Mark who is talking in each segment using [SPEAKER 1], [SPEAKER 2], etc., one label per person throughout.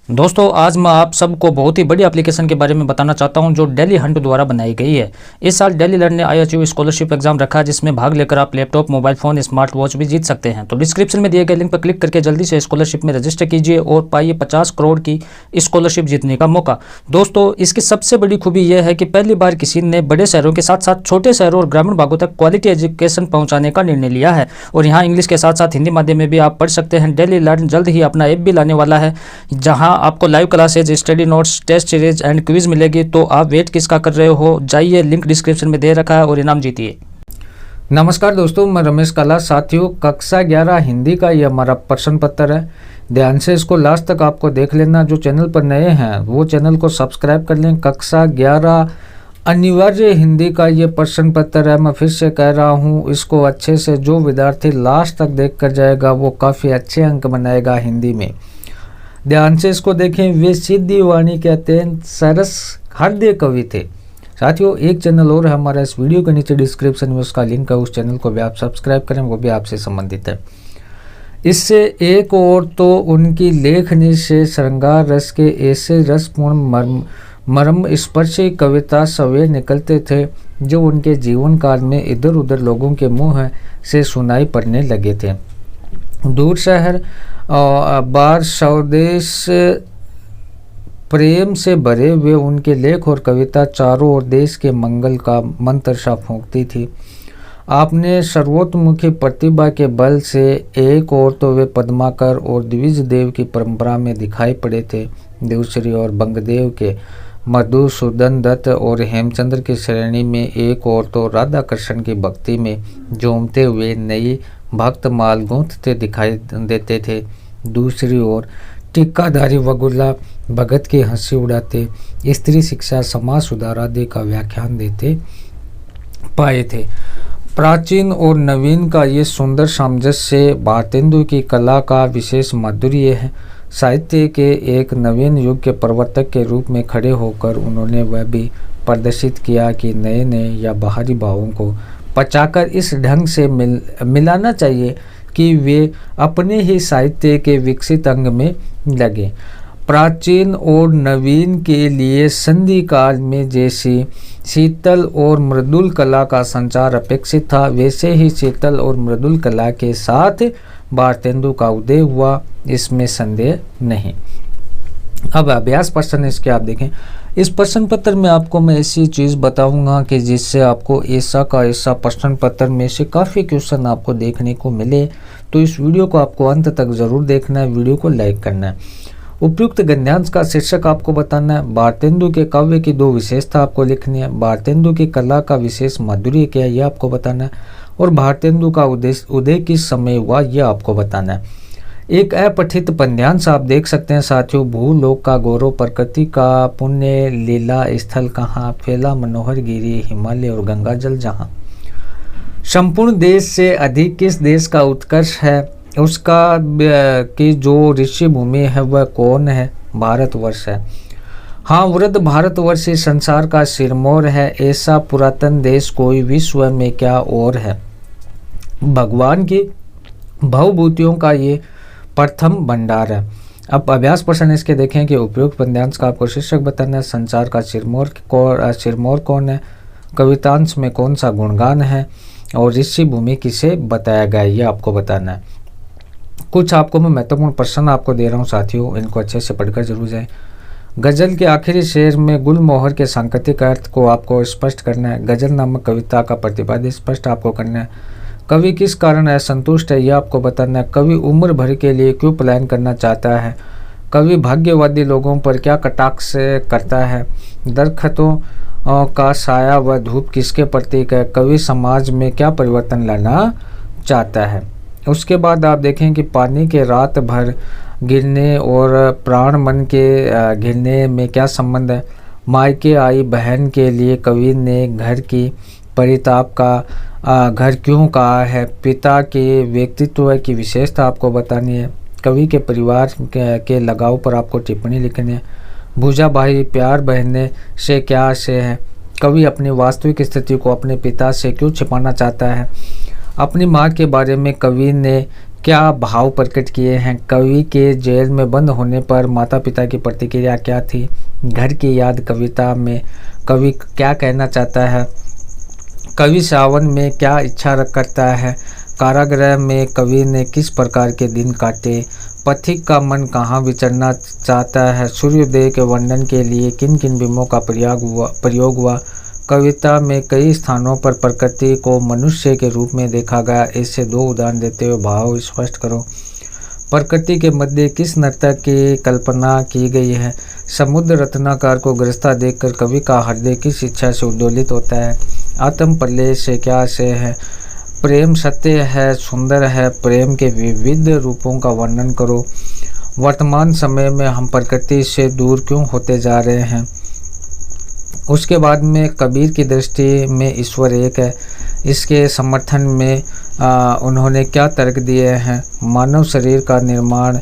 [SPEAKER 1] दोस्तों आज मैं आप सबको बहुत ही बड़ी एप्लीकेशन के बारे में बताना चाहता हूं जो डेली हंट द्वारा बनाई गई है। इस साल डेली लर्न ने IHU स्कॉलरशिप एग्जाम रखा है जिसमें भाग लेकर आप laptop, mobile phone, smart watch भी जीत सकते हैं। तो डिस्क्रिप्शन में दिए गए लिंक पर क्लिक करके जल्दी से स्कॉलरशिप में रजिस्टर कीजिए और पाइए 50 करोड़ की स्कॉलरशिप जीतने का मौका। दोस्तों इसकी सबसे बड़ी खूबी यह है कि पहली बार किसी ने बड़े शहरों के साथ साथ छोटे शहरों और ग्रामीण भागों तक क्वालिटी एजुकेशन पहुँचाने का निर्णय लिया है और यहाँ इंग्लिश के साथ साथ हिंदी माध्यम में भी आप पढ़ सकते हैं। डेली लर्न जल्द ही अपना ऐप भी लाने वाला है जहाँ आपको live class study notes, test series and quiz मिलेगी। तो आप वेट किसका कर रहे हो, जाइए लिंक डिस्क्रिप्शन में दे रखा है और इनाम जीतिए।
[SPEAKER 2] नमस्कार दोस्तों, मैं रमेश काला। साथियों, कक्षा 11 हिंदी का ये हमारा प्रश्न पत्र है। ध्यान से इसको लास्ट तक आपको देख लेना। जो चैनल पर नए हैं वो चैनल को सब्सक्राइब कर लें। कक्षा 11 अनिवार्य हिंदी का ये प्रश्न पत्र है। मैं फिर से कह रहा हूँ, इसको अच्छे से जो विद्यार्थी लास्ट तक देख कर जाएगा वो काफ़ी अच्छे अंक बनाएगा हिंदी में। ध्यान से इसको देखें। वे सीधी वाणी के अत्यंत सरस हृदय कवि थे। साथियों, एक चैनल और है हमारा, इस वीडियो के नीचे डिस्क्रिप्शन में उसका लिंक है, उस चैनल को भी आप सब्सक्राइब करें, वो भी आपसे संबंधित है। इससे एक और तो उनकी लेखनी से श्रृंगार रस के ऐसे रसपूर्ण मर्म स्पर्शी कविता सवेर निकलते थे जो उनके जीवन काल में इधर उधर लोगों के मुँह से सुनाई पड़ने लगे थे। दूर शहर और बार स्वदेश प्रेम से भरे हुए उनके लेख और कविता चारों ओर देश के मंगल का मंत्र सा फूंकती थी। आपने सर्वोत्तमुखी प्रतिभा के बल से एक और तो वे पद्माकर और द्विज देव की परंपरा में दिखाई पड़े थे, दूसरी ओर बंगदेव के मधुसूदन दत्त और हेमचंद्र की श्रेणी में एक और तो राधा कृष्ण की भक्ति में झूमते हुए नई भक्त माल गूंथते दिखाई देते थे। दूसरी ओर टीकाधारी वगुला भगत की हंसी उड़ाते, स्त्री शिक्षा, समाज सुधार आदि का व्याख्यान देते पाए थे। प्राचीन और नवीन का ये सुंदर सामंजस्य भारतेंदु की कला का विशेष माधुर्य है। साहित्य के एक नवीन युग के प्रवर्तक के रूप में खड़े होकर उन्होंने वह भी प्रदर्शित किया कि नए नए या बाहरी भावों को पचाकर इस ढंग से मिलाना चाहिए कि वे अपने ही साहित्य के विकसित अंग में लगे। प्राचीन और नवीन के लिए संधि काल में जैसी शीतल और मृदुल कला का संचार अपेक्षित था, वैसे ही शीतल और मृदुल कला के साथ भारतेंदु का उदय हुआ, इसमें संदेह नहीं। अब अभ्यास प्रश्न इसके आप देखें। इस प्रश्न पत्र में आपको मैं ऐसी चीज़ बताऊंगा कि जिससे आपको ऐसा का ऐसा प्रश्न पत्र में से काफ़ी क्वेश्चन आपको देखने को मिले। तो इस वीडियो को आपको अंत तक ज़रूर देखना है, वीडियो को लाइक करना है। उपयुक्त गद्यांश का शीर्षक आपको बताना है। भारतेंदु के काव्य की 2 विशेषता आपको लिखनी है। भारतेंदु की कला का विशेष माधुर्य क्या है ये आपको बताना है और भारतेंदु का उदय किस समय हुआ यह आपको बताना है। एक अपठित पद्यांश आप देख सकते हैं साथियों। भूलोक का गौरव, प्रकृति का पुण्य, लीला स्थल कहाँ, फैला मनोहर गिरी, हिमालय और गंगा जल जहाँ। संपूर्ण देश से अधिक किस देश का उत्कर्ष है, उसका की जो ऋषि भूमि है वह कौन है, भारतवर्ष है। हाँ, वृद्ध भारतवर्ष इस संसार का सिरमौर है, ऐसा पुरातन देश कोई विश्व में क्या और है। भगवान की भवभूतियों का ये प्रथम भंडार है। अब अभ्यास प्रश्न इसके देखें कि उपयुक्त पद्यांश का आपको शीर्षक बताना है। संसार का सिरमौर कौन है, कवितांश में कौन सा गुणगान है और ऋषि भूमि किसे बताया गया ये आपको बताना है। कुछ आपको मैं महत्वपूर्ण प्रश्न आपको दे रहा हूँ साथियों, इनको अच्छे से पढ़कर जरूर जाएं। गजल के आखिरी शेर में गुलमोहर के सांकेतिक अर्थ को आपको स्पष्ट करना है। गजल नामक कविता का प्रतिपाद्य स्पष्ट आपको करना है। कवि किस कारण असंतुष्ट है यह आपको बताना है। कवि उम्र भर के लिए क्यों पलायन करना चाहता है। कवि भाग्यवादी लोगों पर क्या कटाक्ष करता है। दरख्तों का साया व धूप किसके प्रतीक है। कवि समाज में क्या परिवर्तन लाना चाहता है। उसके बाद आप देखें कि पानी के रात भर गिरने और प्राण मन के गिरने में क्या संबंध है। मायके आई बहन के लिए कवि ने घर की परिताप का घर क्यों कहा है। पिता के व्यक्तित्व की विशेषता आपको बतानी है। कवि के परिवार के लगाव पर आपको टिप्पणी लिखनी है। भूजा भाई प्यार बहने से क्या आशय है। कवि अपनी वास्तविक स्थिति को अपने पिता से क्यों छिपाना चाहता है। अपनी माँ के बारे में कवि ने क्या भाव प्रकट किए हैं। कवि के जेल में बंद होने पर माता पिता की प्रतिक्रिया क्या थी। घर की याद कविता में कवि क्या कहना चाहता है। कवि सावन में क्या इच्छा करता है। कारागृह में कवि ने किस प्रकार के दिन काटे। पथिक का मन कहाँ विचरना चाहता है। सूर्योदय के वर्णन के लिए किन किन बिंबों का प्रयोग हुआ। कविता में कई स्थानों पर प्रकृति को मनुष्य के रूप में देखा गया। ऐसे 2 उदाहरण देते हुए भाव स्पष्ट करो। प्रकृति के मध्य किस नर्तक की कल्पना की गई है। समुद्र रत्नाकर को गिरफ्तार देखकर कवि का हृदय किस इच्छा से उद्वेलित होता है। आत्म प्रलय से क्या आशय है। प्रेम सत्य है, सुंदर है। प्रेम के विविध रूपों का वर्णन करो। वर्तमान समय में हम प्रकृति से दूर क्यों होते जा रहे हैं। उसके बाद में कबीर की दृष्टि में ईश्वर एक है, इसके समर्थन में उन्होंने क्या तर्क दिए हैं। मानव शरीर का निर्माण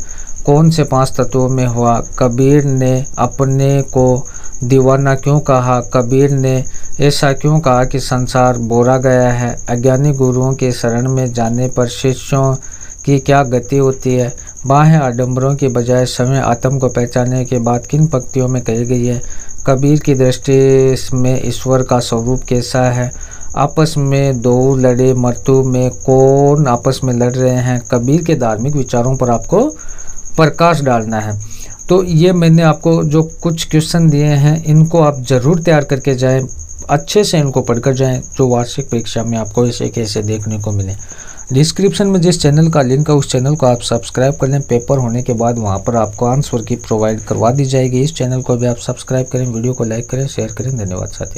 [SPEAKER 2] कौन से 5 तत्वों में हुआ। कबीर ने अपने को दीवाना क्यों कहा। कबीर ने ऐसा क्यों कहा कि संसार बोरा गया है। अज्ञानी गुरुओं के शरण में जाने पर शिष्यों की क्या गति होती है। बाह्य आडंबरों की बजाय समय आत्म को पहचानने के बाद किन पंक्तियों में कही गई है। कबीर की दृष्टि में ईश्वर का स्वरूप कैसा है। आपस में 2 लड़े मृत्यु में कौन आपस में लड़ रहे हैं। कबीर के धार्मिक विचारों पर आपको प्रकाश डालना है। तो ये मैंने आपको जो कुछ क्वेश्चन दिए हैं, इनको आप ज़रूर तैयार करके जाएं, अच्छे से इनको पढ़कर जाएं, जो वार्षिक परीक्षा में आपको ऐसे कैसे देखने को मिले। डिस्क्रिप्शन में जिस चैनल का लिंक है उस चैनल को आप सब्सक्राइब कर लें। पेपर होने के बाद वहां पर आपको आंसर की प्रोवाइड करवा दी जाएगी। इस चैनल को भी आप सब्सक्राइब करें, वीडियो को लाइक करें, शेयर करें। धन्यवाद साथियों।